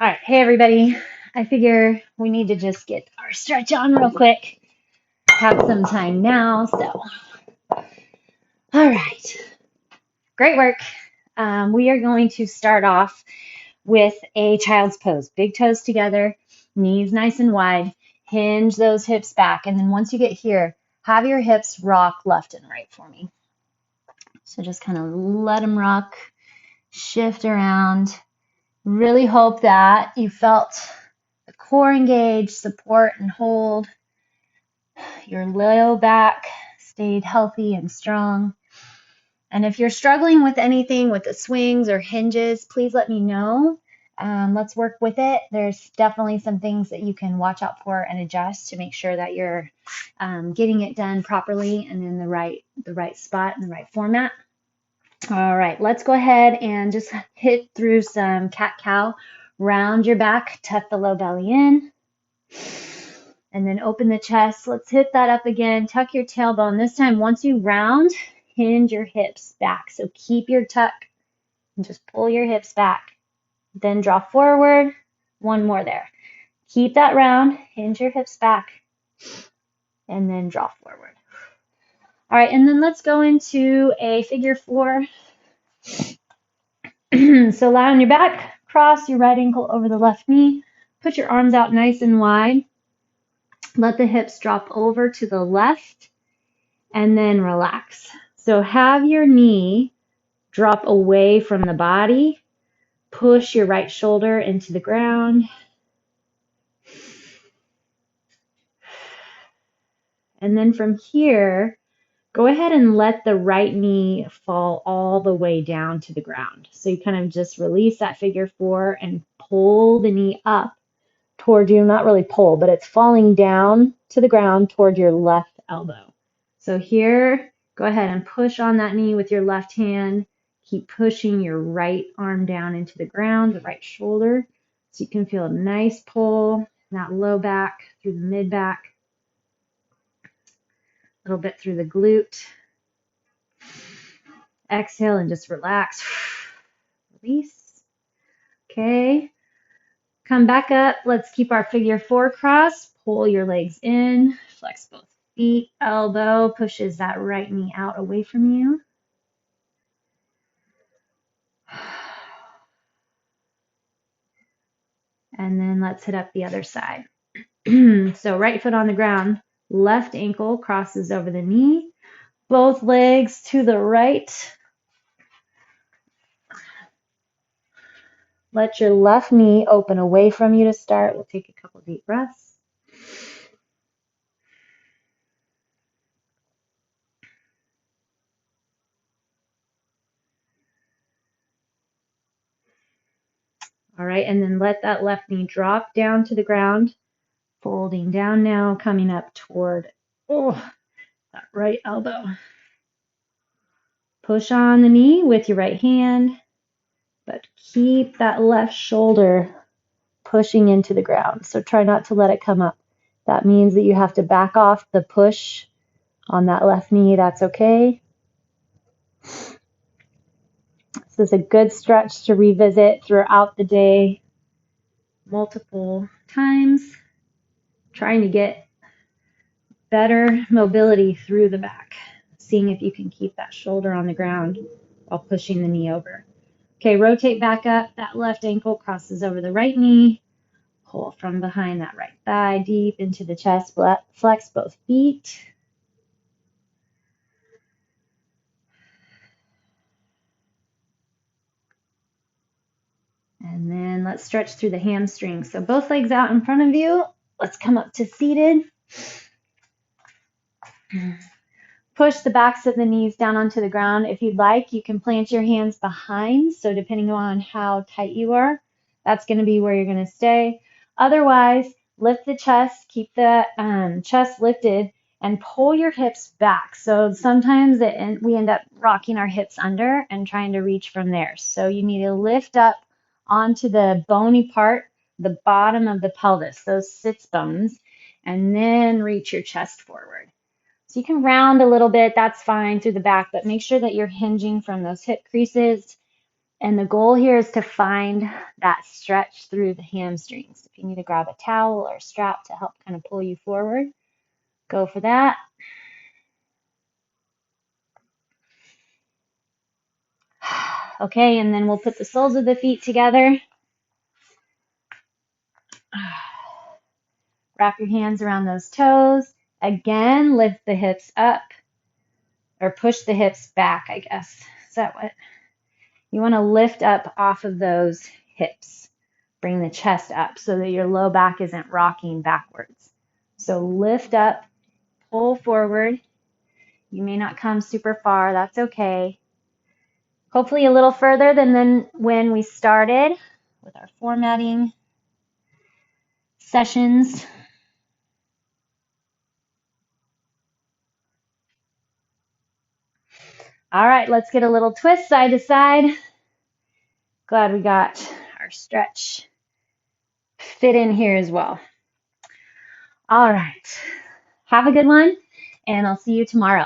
All right, hey everybody. I figure we need to just get our stretch on real quick. Have some time now, so. All right, great work. We are going to start off with a child's pose. Big toes together, knees nice and wide, hinge those hips back, and then once you get here, have your hips rock left and right for me. So just kind of let them rock, shift around. Really hope that you felt the core engaged, support and hold. Your low back stayed healthy and strong. And if you're struggling with anything with the swings or hinges, please let me know. Let's work with it. There's definitely some things that you can watch out for and adjust to make sure that you're getting it done properly and in the right spot and the right format. All right, let's go ahead and just hit through some cat-cow. Round your back, tuck the low belly in, and then open the chest. Let's hit that up again. Tuck your tailbone. This time, once you round, hinge your hips back. So keep your tuck and just pull your hips back. Then draw forward. One more there. Keep that round, hinge your hips back, and then draw forward. All right, and then let's go into a figure four. So lie on your back, cross your right ankle over the left knee, put your arms out nice and wide. Let the hips drop over to the left and then relax. So have your knee drop away from the body. Push your right shoulder into the ground. And then from here, go ahead and let the right knee fall all the way down to the ground. So you kind of just release that figure four and pull the knee up toward you. Not really pull, but it's falling down to the ground toward your left elbow. So here, go ahead and push on that knee with your left hand. Keep pushing your right arm down into the ground, the right shoulder, so you can feel a nice pull in that low back through the mid back, a little bit through the glute. Exhale and just relax. Release. Okay. Come back up. Let's keep our figure four cross. Pull your legs in. Flex both feet. Elbow pushes that right knee out away from you. And then let's hit up the other side. So right foot on the ground. Left ankle crosses over the knee. Both legs to the right. Let your left knee open away from you to start. We'll take a couple deep breaths. All right, and then let that left knee drop down to the ground, folding down now, coming up toward that right elbow. Push on the knee with your right hand, but keep that left shoulder pushing into the ground. So try not to let it come up. That means that you have to back off the push on that left knee. That's okay. This is a good stretch to revisit throughout the day, multiple times, trying to get better mobility through the back, seeing if you can keep that shoulder on the ground while pushing the knee over. Okay, rotate back up. That left ankle crosses over the right knee. Pull from behind that right thigh deep into the chest. Flex both feet. And then let's stretch through the hamstrings. So both legs out in front of you. Let's come up to seated. Push the backs of the knees down onto the ground. If you'd like, you can plant your hands behind. So depending on how tight you are, that's going to be where you're going to stay. Otherwise, lift the chest, keep the chest lifted, and pull your hips back. So sometimes we end up rocking our hips under and trying to reach from there. So you need to lift up onto the bony part, the bottom of the pelvis, those sits bones, and then reach your chest forward. So you can round a little bit, that's fine through the back, but make sure that you're hinging from those hip creases And the goal here is to find that stretch through the hamstrings. If you need to grab a towel or a strap to help kind of pull you forward, go for that. Okay, and then we'll put the soles of the feet together. Wrap your hands around those toes. Again, lift the hips up or push the hips back, I guess. Is that what? You want to lift up off of those hips. Bring the chest up so that your low back isn't rocking backwards. So lift up, pull forward. You may not come super far. That's okay. Hopefully a little further than when we started with our formatting sessions. All right, let's get a little twist side to side. Glad we got our stretch fit in here as well. All right, have a good one, and I'll see you tomorrow.